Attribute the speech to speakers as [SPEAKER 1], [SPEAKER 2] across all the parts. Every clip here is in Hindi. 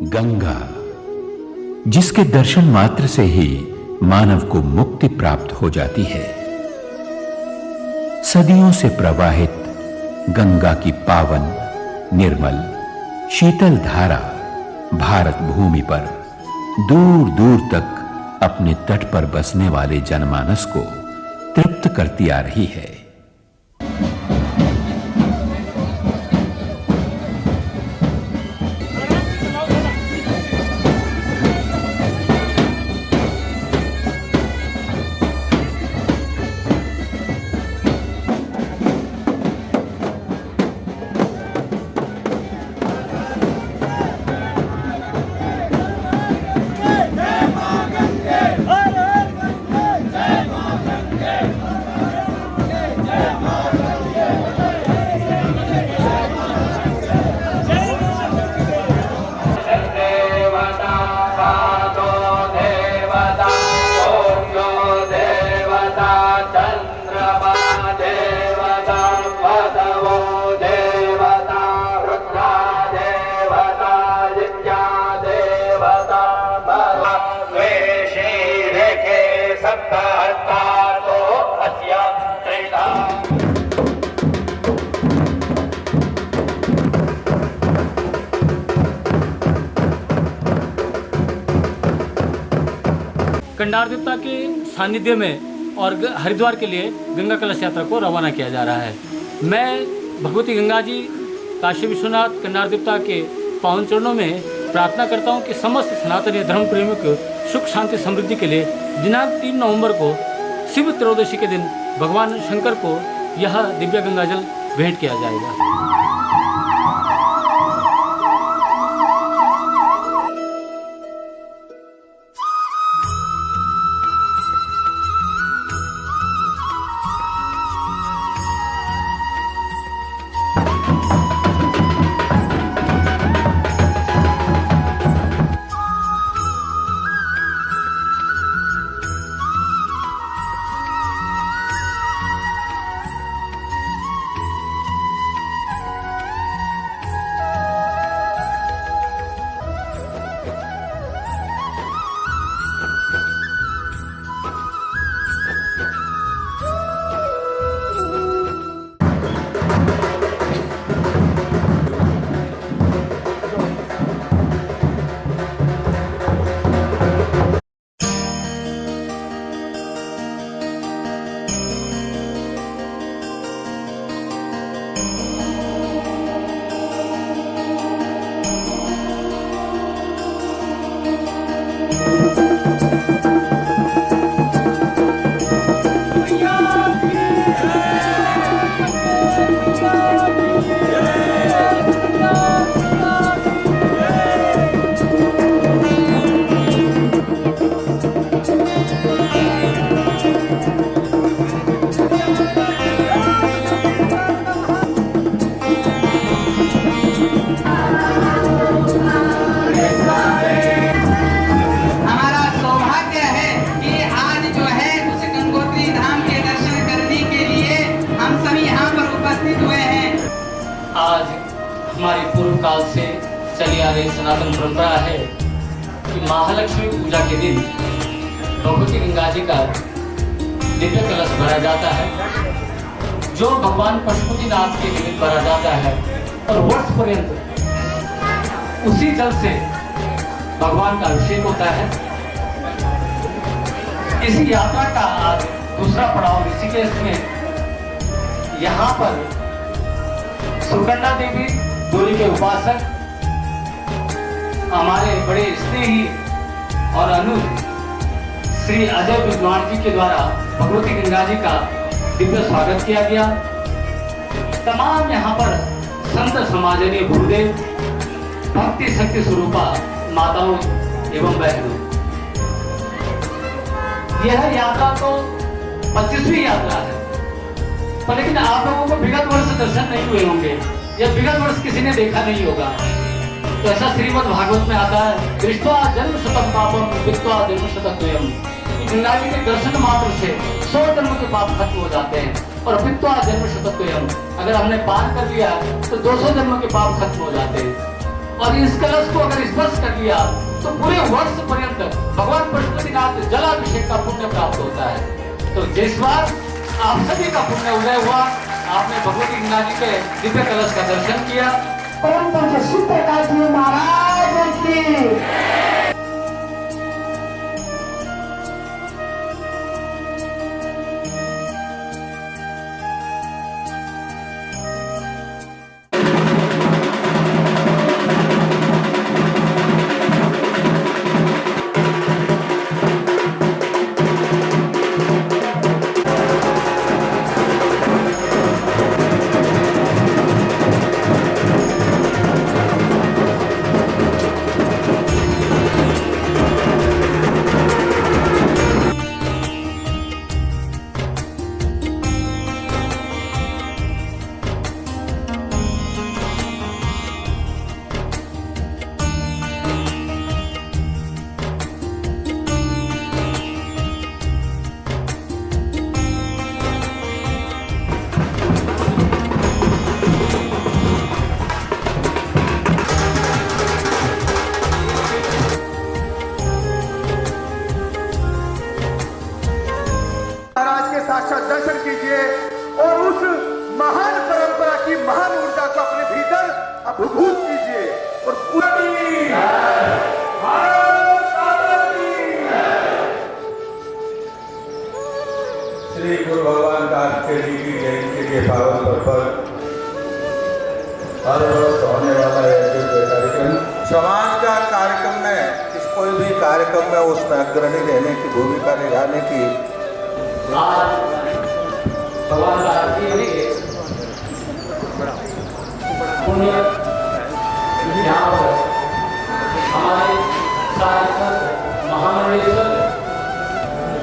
[SPEAKER 1] गंगा, जिसके दर्शन मात्र से ही मानव को मुक्ति प्राप्त हो जाती है। सदियों से प्रवाहित गंगा की पावन, निर्मल, शीतल धारा भारत भूमि पर दूर दूर तक अपने तट पर बसने वाले जनमानस को तृप्त करती आ रही है।
[SPEAKER 2] कंडार देवता के सानिध्य में और हरिद्वार के लिए गंगा कलश यात्रा को रवाना किया जा रहा है। मैं भगवती गंगा जी, काशी विश्वनाथ, कंडार देवता के पावन चरणों में प्रार्थना करता हूं कि समस्त सनातनी धर्म प्रेमियों को सुख शांति समृद्धि के लिए दिनांक 3 नवंबर को शिव त्रयोदशी के दिन भगवान शंकर को यह दिव्य गंगा जल भेंट किया जाएगा। आज हमारी पूर्व काल से चली आ रही सनातन परंपरा है कि महालक्ष्मी पूजा के दिन भगवती गंगा जी का दिव्य कलश भरा जाता है, जो भगवान पशुपतिनाथ के निमित्त भरा जाता है और वर्ष पर्यंत उसी जल से भगवान का अभिषेक होता है। इस यात्रा का आज दूसरा पड़ाव ऋषिकेश में, यहाँ पर सुकन्या देवी गौरी के उपासक हमारे बड़े स्नेही और अनुज श्री अजय विद्वान जी के द्वारा भगवती गंगा जी का दिव्य स्वागत किया गया। तमाम यहाँ पर संत समाजनी भूदेव, भक्ति शक्ति स्वरूपा माताओं एवं बहनों, यह यात्रा तो 25वीं यात्रा है, पर लेकिन आप लोगों को विगत वर्ष दर्शन नहीं हुए होंगे या विगत वर्ष किसी ने देखा नहीं होगा। तो ऐसा श्रीमद् भागवत में आता है, दृष्ट्वा जन्म शतम पापम वित्वा जन्म शतद्वयम। गंगा जी के दर्शन मात्र से 100 जन्म के पाप खत्म हो जाते हैं, और वित्वा जन्म शतद्वयम, अगर हमने पान कर लिया तो 200 जन्म के पाप खत्म हो जाते हैं। और इस कलश को अगर स्पर्श कर लिया तो पूरे वर्ष पर्यंत भगवान पशुपतिनाथ जलाभिषेक का पुण्य प्राप्त होता है। तो जिस बार आप सभी का पुण्य उदय हुआ, आपने भगवती गंगा जी के दिव्य कलश का दर्शन किया।
[SPEAKER 3] परम पूज्य श्री प्रकाश जी महाराज की
[SPEAKER 4] साक्षात दर्शन कीजिए और उस महान परंपरा की महान ऊर्जा को अपने भीतर अभिभूत कीजिए और
[SPEAKER 5] श्री गुरु भगवान कार्तिकेय जी की जयंती के पावन पर्व पर हर रोज होने वाला कार्यक्रम समाज का कार्यक्रम में इस कोई भी कार्यक्रम में उसमें अग्रणी रहने की भूमिका निभाने की
[SPEAKER 2] आज भगवान कार्तिकेय जी पुण्य यहाँ पर हमारे सारे महामंडलेश्वर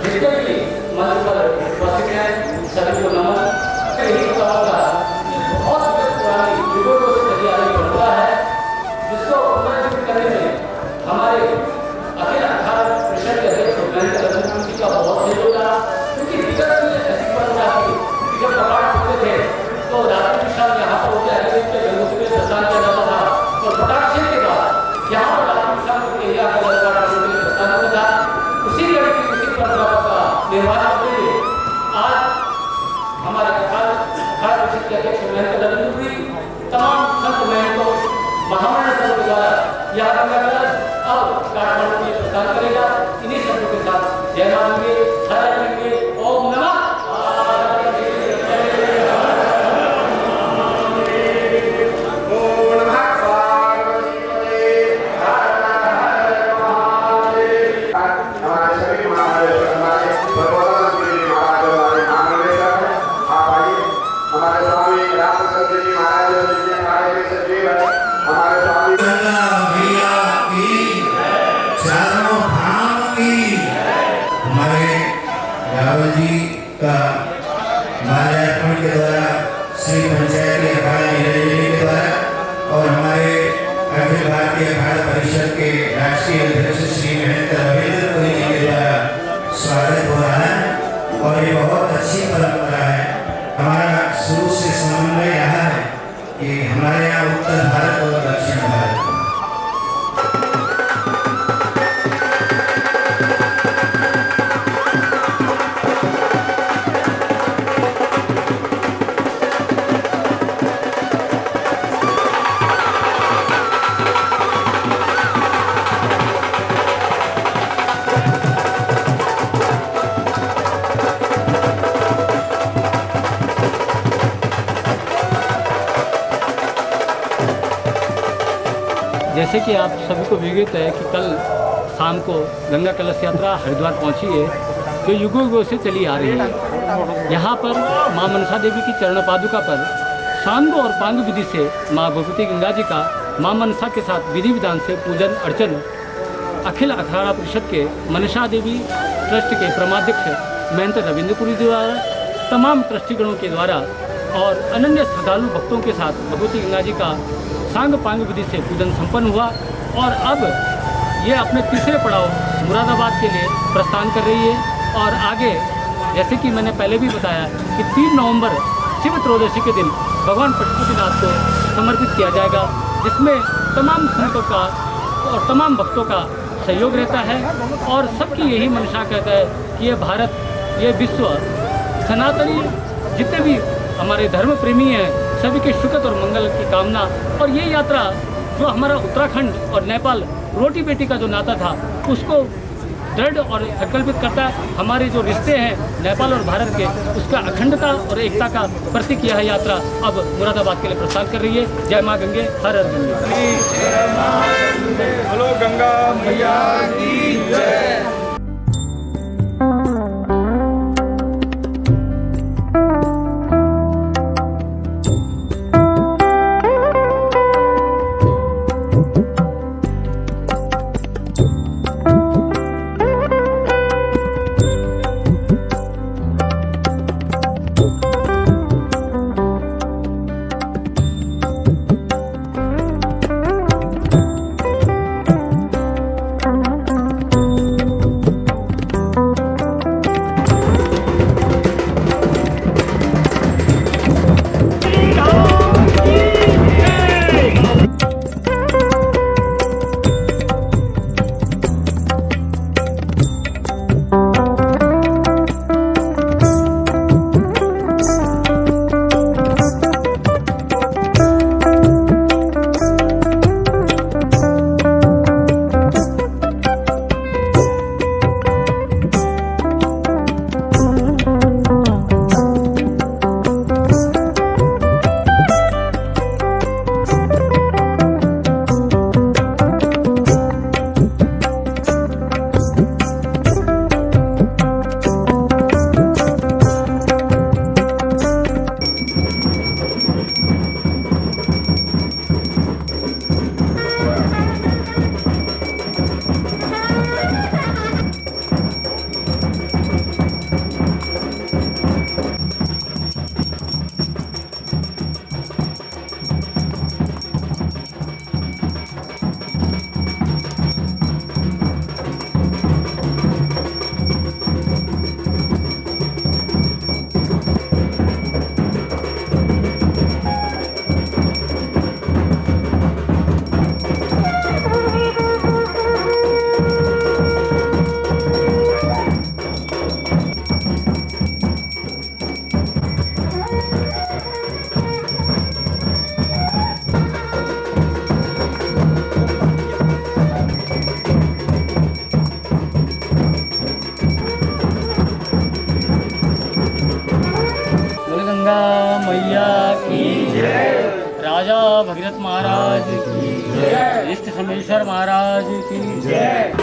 [SPEAKER 2] जितने भी मंच पर उपस्थित हैं सभी को नमन। यही का बहुत पुरानी युगों से चली आ रही परंपरा है जिसको पुनर्जीवित करने में हमारे अखिल 18 परिषद के अध्यक्ष का बहुत सहयोग रहा, क्योंकि विगत में ऐसी परंपरा थी कि जब कपाट खुलते थे तो रात्रि विश्राम यहाँ पर होते हैं के गंगोत्री में स्नान किया जाता था और कटाक्षेप के बाद यहाँ पर रात्रि विश्राम करके यहाँ का स्नान होता था। उसी लड़की उसी परंपरा का निर्वाह करते हुए आज हमारे अखाड़ा परिषद के अध्यक्ष महंत रविंद्र तमाम संत महंतों महामंडल संघ द्वारा यह गंगा कलश अब काठमांडू में प्रस्थान करेगा। इन्हीं शब्दों के साथ जय मांगे हर लेंगे ओम नमः
[SPEAKER 6] राहुल जी का माल्यार्पण के द्वारा श्री पंचायत के अखाड़ा निरंजनी के द्वारा और हमारे अखिल भारतीय अखाड़ा परिषद के राष्ट्रीय अध्यक्ष श्री महंत रविंद्र पुरी जी के द्वारा स्वागत हो रहा है। और ये बहुत अच्छी परंपरा है। हमारा शुरू से समन्वय रहा है कि हमारे यहाँ उत्तर भारत और दक्षिण भारत
[SPEAKER 2] जैसे कि आप सभी को विदित है कि कल शाम को गंगा कलश यात्रा हरिद्वार पहुंची है जो युगों युगों से चली आ रही है। यहाँ पर मां मनसा देवी की चरण पादुका पर सांग और पांग विधि से मां भगवती गंगा जी का मां मनसा के साथ विधि विधान से पूजन अर्चन अखिल अखाड़ा परिषद के मनसा देवी ट्रस्ट के परमाध्यक्ष महंत रविंद्रपुरी द्वारा तमाम ट्रस्टीगणों के द्वारा और अनन्य श्रद्धालु भक्तों के साथ भगवती गंगा जी का सांग पांग विधि से पूजन संपन्न हुआ और अब ये अपने तीसरे पड़ाव मुरादाबाद के लिए प्रस्थान कर रही है। और आगे जैसे कि मैंने पहले भी बताया कि 3 नवंबर शिव त्रयोदशी के दिन भगवान पशुपतिनाथ को समर्पित किया जाएगा, जिसमें तमाम संतों का और तमाम भक्तों का सहयोग रहता है और सबकी यही मंशा कहता है कि ये भारत, ये विश्व, सनातनी जितने भी हमारे धर्म प्रेमी हैं सभी के सुखद और मंगल की कामना। और ये यात्रा जो हमारा उत्तराखंड और नेपाल रोटी बेटी का जो नाता था उसको दृढ़ और संकल्पित करता है। हमारे जो रिश्ते हैं नेपाल और भारत के, उसका अखंडता और एकता का प्रतीक यह यात्रा अब मुरादाबाद के लिए प्रस्थान कर रही है। जय माँ गंगे, हर हर गंगे।
[SPEAKER 4] बोलो गंगा मैया की जय।
[SPEAKER 2] राजा भगीरथ महाराज की जय। इष्ट समेश्वर महाराज की जय।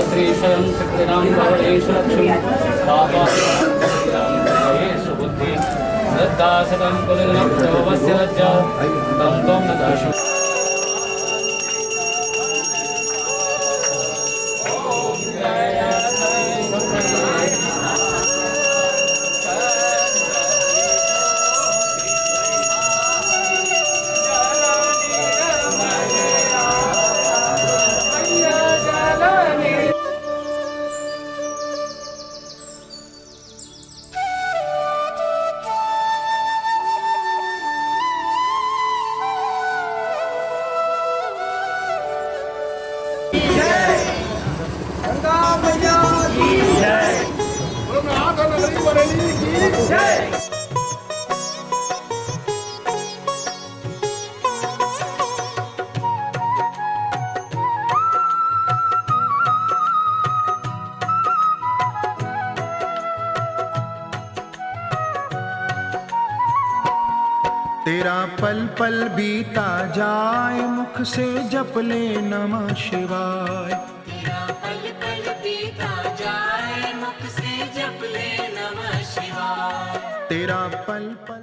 [SPEAKER 2] श्रीशरण शक्तिनाम भवनेश लक्ष्मी बाबा सुबुद्धि श्रद्धा सदम कुलस्य लज्जा तम तम न दाशु।
[SPEAKER 4] बरेली की जय।
[SPEAKER 7] तेरा पल पल बीता जाए, मुख से जप ले नमः शिवाय।
[SPEAKER 8] तेरा पल पल बीता जाए, मुख से जप ले नमः शिवाय।
[SPEAKER 7] तेरा पल पल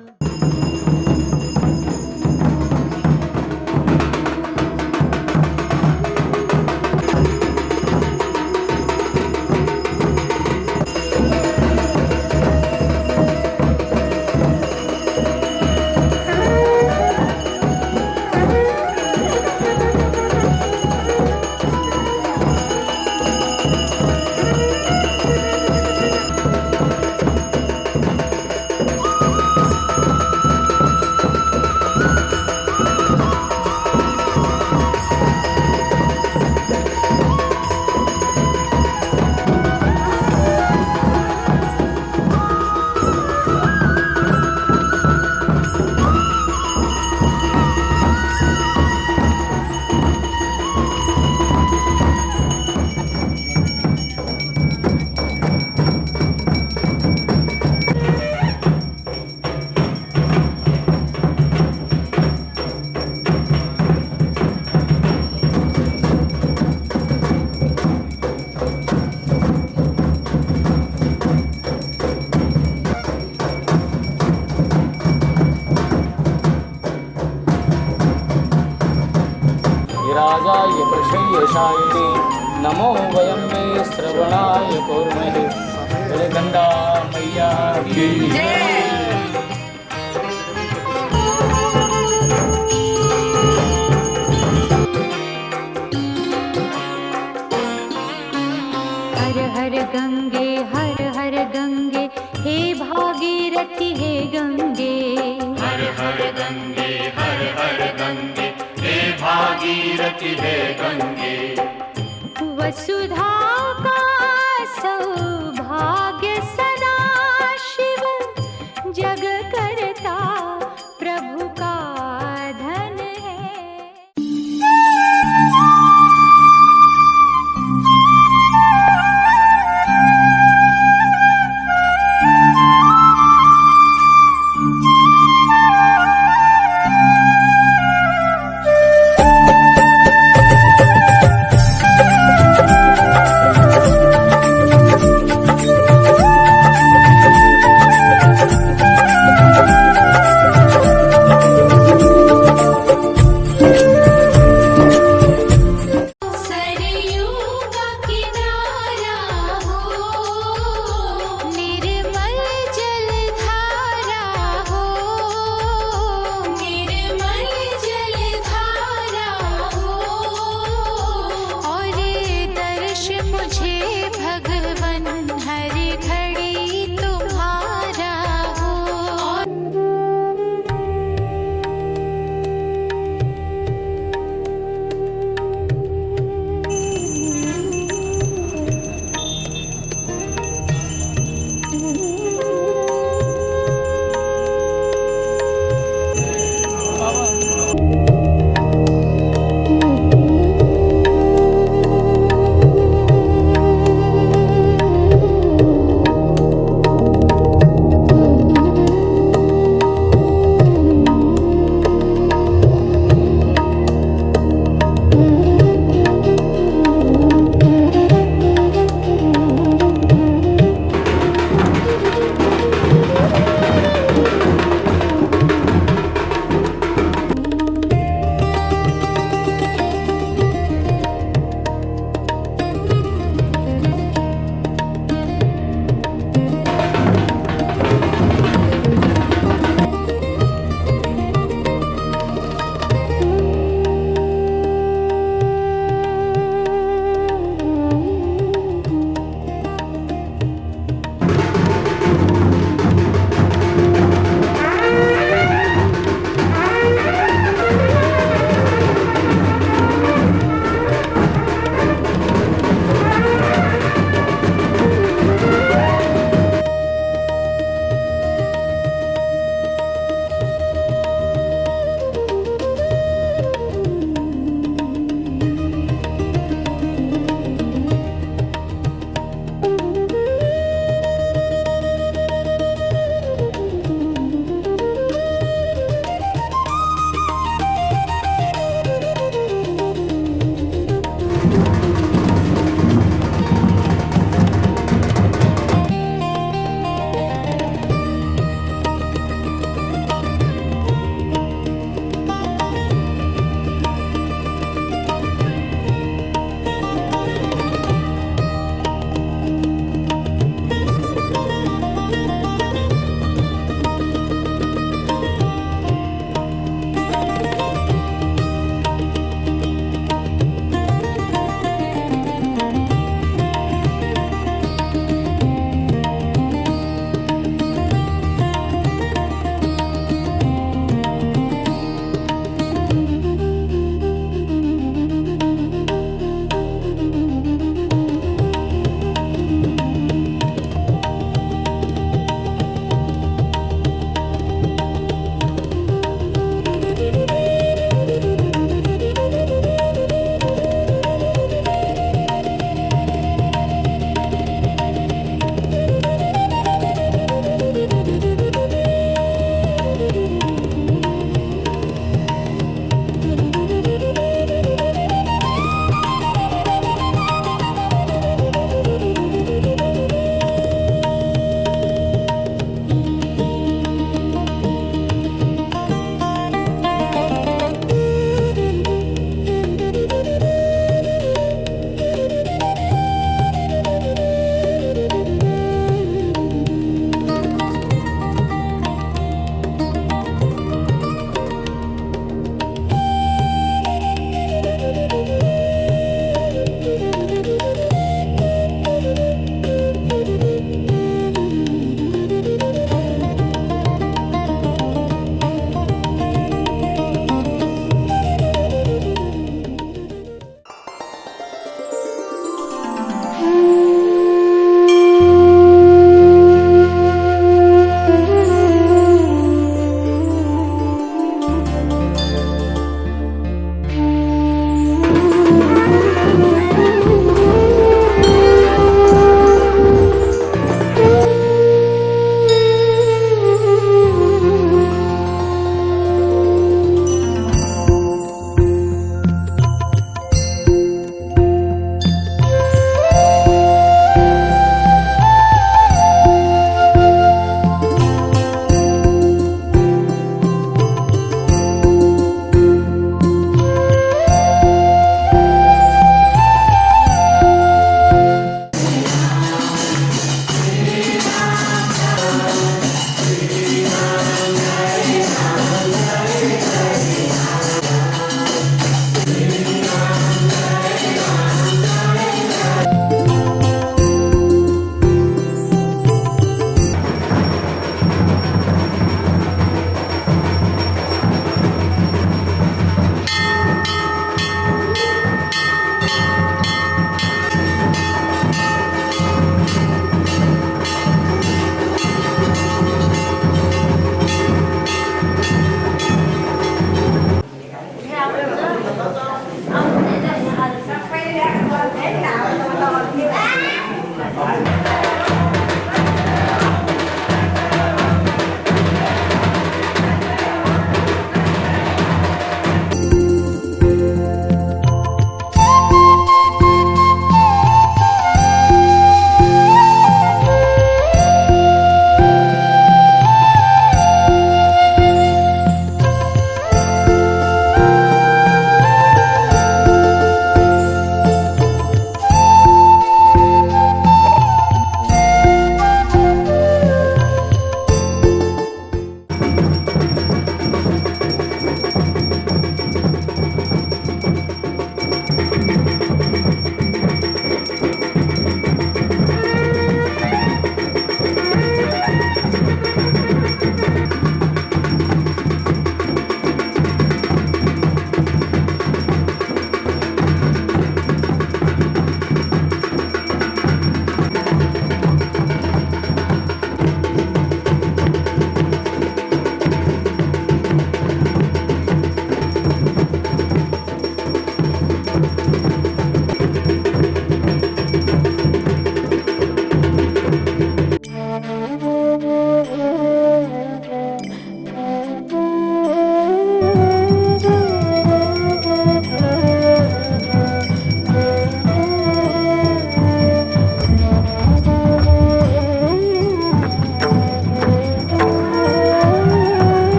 [SPEAKER 2] राजाय प्रशय्यशायिने नमो वयं मे श्रवणाय कुर्महे। गंगा मैया की जय।
[SPEAKER 9] हर हर गंगे हे भागीरथी हे गंगे।
[SPEAKER 8] हर हर गंगे हे भागीरथी हे गंगे।
[SPEAKER 9] वसुधा का सौभाग्य सदा शिव, जग करता प्रभु का धन है।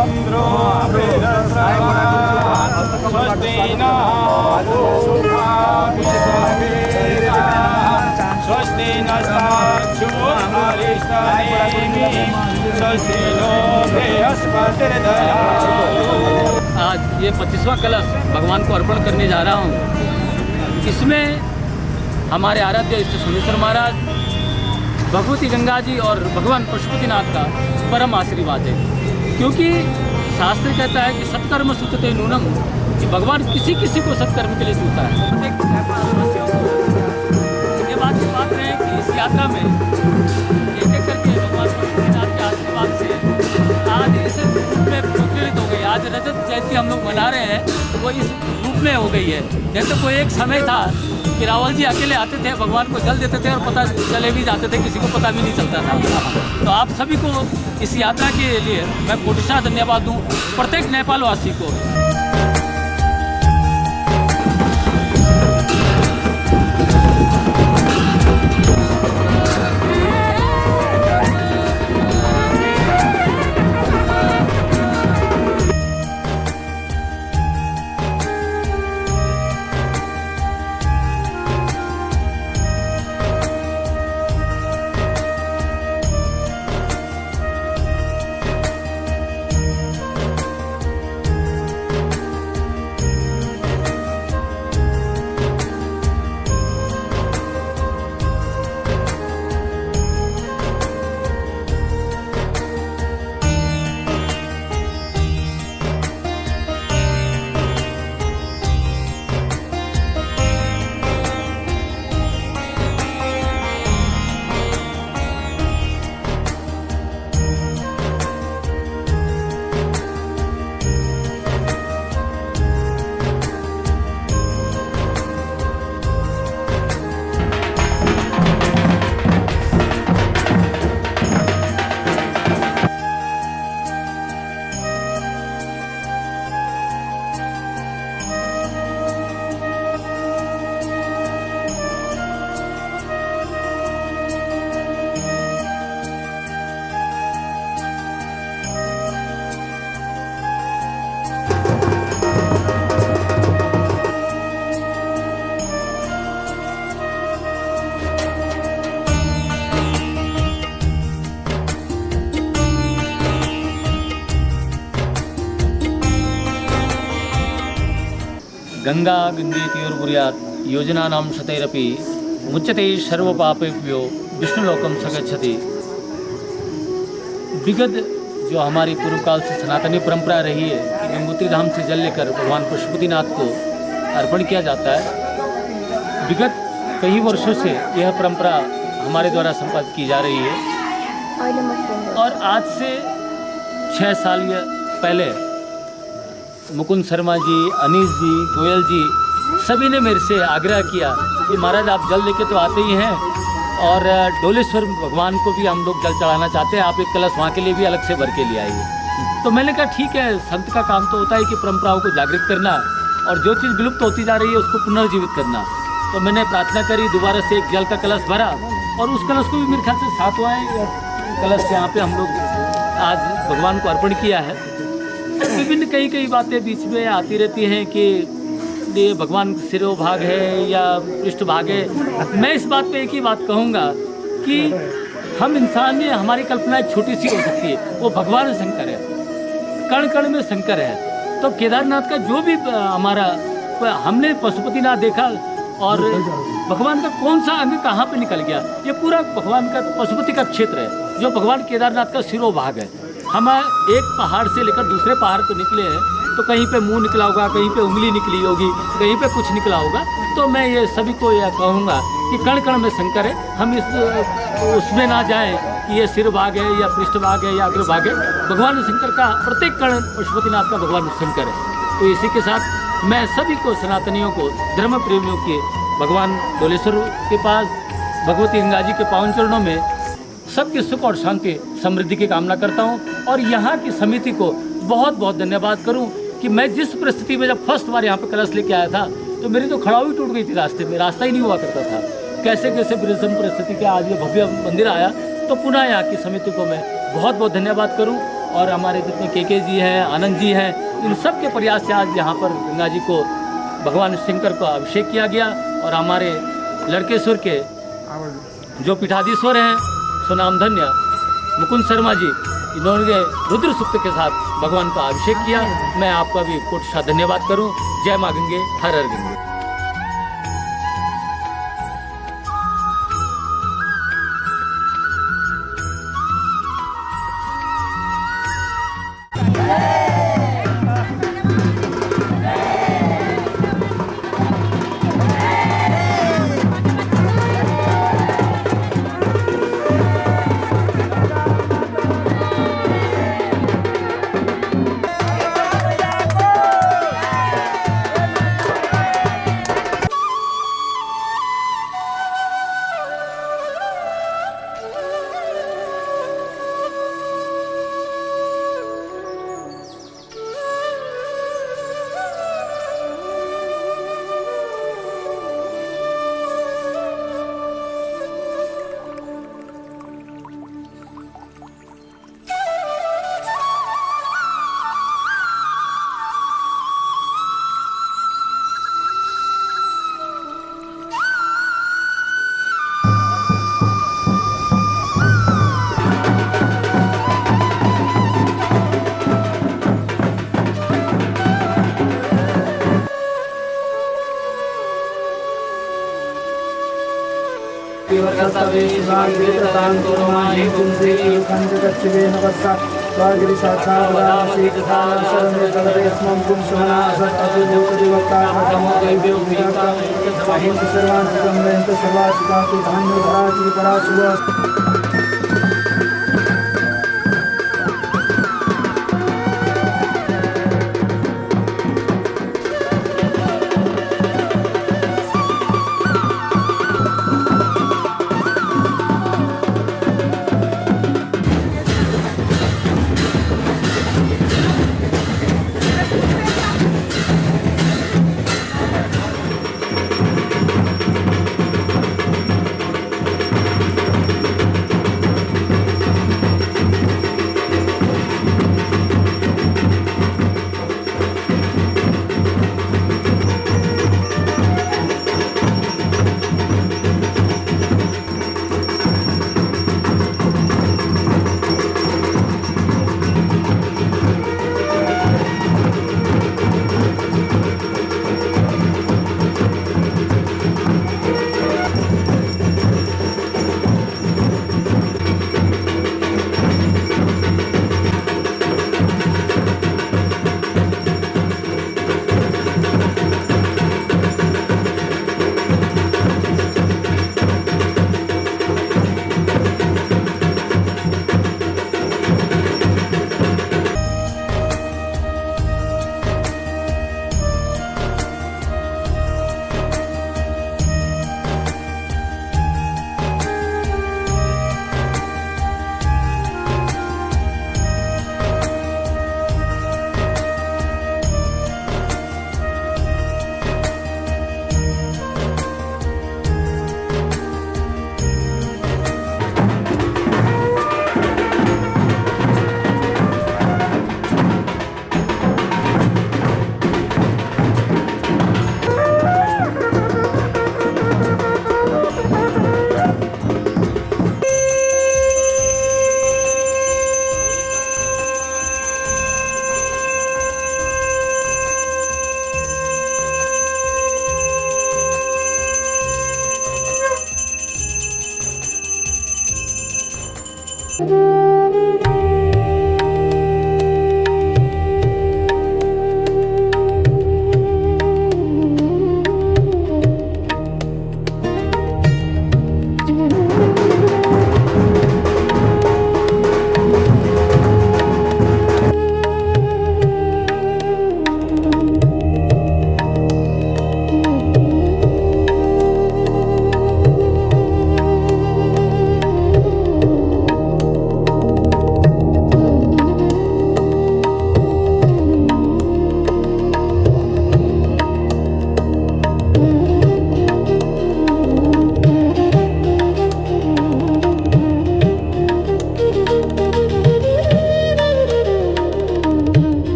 [SPEAKER 2] आज ये 25वां कलश भगवान को अर्पण करने जा रहा हूँ। इसमें हमारे आराध्य इष्ट सोमेश्वर महाराज, भगवती गंगा जी और भगवान पशुपतिनाथ का परम आशीर्वाद है। क्योंकि शास्त्र कहता है कि सत्कर्म सुचते नूनम, कि भगवान किसी किसी को सत्कर्म के लिए चुनता है। ये बात है कि इस यात्रा में एक एक करके भगवान पशुपतिनाथ के आशीर्वाद से आज इस रूप में प्रज्वलित हो गई। आज रजत जयंती हम लोग मना रहे हैं, वो इस रूप में हो गई है। जैसे कोई एक समय था कि रावल जी अकेले आते थे, भगवान को जल देते थे और पता चले भी जाते थे, किसी को पता भी नहीं चलता था। तो आप सभी को इस यात्रा के लिए मैं कोटिशा धन्यवाद दूँ, प्रत्येक नेपाल वासी को। गंगा गंगेतीर्बुर्यात् योजनानां शतैरपि मुच्यते सर्वपापेभ्यो विष्णुलोकम सगच्छति। विगत जो हमारी पूर्व काल से सनातनी परंपरा रही है कि गंगोत्री धाम से जल लेकर भगवान पशुपतिनाथ को अर्पण किया जाता है, विगत कई वर्षों से यह परंपरा हमारे द्वारा संपादित की जा रही है। और आज से 6 साल पहले मुकुंद शर्मा जी, अनीश जी, गोयल जी सभी ने मेरे से आग्रह किया कि महाराज आप जल लेके तो आते ही हैं और डोलेश्वर भगवान को भी हम लोग जल चढ़ाना चाहते हैं, आप एक कलश वहाँ के लिए भी अलग से भर के लिए आइए। तो मैंने कहा ठीक है, संत का काम तो होता है कि परंपराओं को जागृत करना और जो चीज़ विलुप्त होती जा रही है उसको पुनर्जीवित करना। तो मैंने प्रार्थना करी, दोबारा से एक जल का कलश भरा और उस कलश को भी मेरे ख्याल से 7वां कलश यहाँ पे हम लोग आज भगवान को अर्पण किया है। विभिन्न कई बातें बीच में आती रहती हैं कि ये भगवान सिरोभाग है या पृष्ठभाग है। मैं इस बात पे एक ही बात कहूँगा कि हम इंसान में हमारी कल्पना एक छोटी सी हो सकती है, वो भगवान शंकर है, कण कण में शंकर है। तो केदारनाथ का जो भी हमारा हमने पशुपतिनाथ देखा और भगवान का कौन सा अंग कहाँ पे निकल गया, ये पूरा भगवान का पशुपति का क्षेत्र है जो भगवान केदारनाथ का सिरोभाग है। हम एक पहाड़ से लेकर दूसरे पहाड़ पर निकले हैं तो कहीं पे मुंह निकला होगा, कहीं पे उंगली निकली होगी, कहीं पे कुछ निकला होगा। तो मैं ये सभी को यह कहूँगा कि कण कण में शंकर है, हम इस उसमें ना जाएं कि ये सिर भाग है या पृष्ठ भाग है या अग्रभाग है। भगवान शंकर का प्रत्येक कण पशुपतिनाथ का भगवान शंकर है। तो इसी के साथ मैं सभी को, सनातनियों को, धर्म प्रेमियों के भगवान डोलेश्वर के पास भगवती गंगा जी के पावन चरणों में सबके सुख और शांति समृद्धि की कामना करता हूँ। और यहाँ की समिति को बहुत बहुत धन्यवाद करूँ कि मैं जिस परिस्थिति में जब फर्स्ट बार यहाँ पे कलश लेके आया था तो मेरी तो खड़ाऊ टूट गई थी, रास्ते में रास्ता ही नहीं हुआ करता था। कैसे कैसे विषम परिस्थिति के आज ये भव्य मंदिर आया। तो पुनः यहाँ की समिति को मैं बहुत बहुत धन्यवाद करूँ और हमारे जितने के जी हैं, आनंद जी हैं, इन सब के प्रयास से आज यहाँ पर गंगा जी को भगवान शंकर को अभिषेक किया गया। और हमारे लड़केश्वर के जो पीठाधीश्वर हैं सुनामधन्य मुकुंद शर्मा जी, इन्होंने रुद्र सूक्त के साथ भगवान का अभिषेक किया। मैं आपका भी कोटि सा धन्यवाद करूं। जय माँ गंगे, हर हर गंगे।
[SPEAKER 3] सर्वांश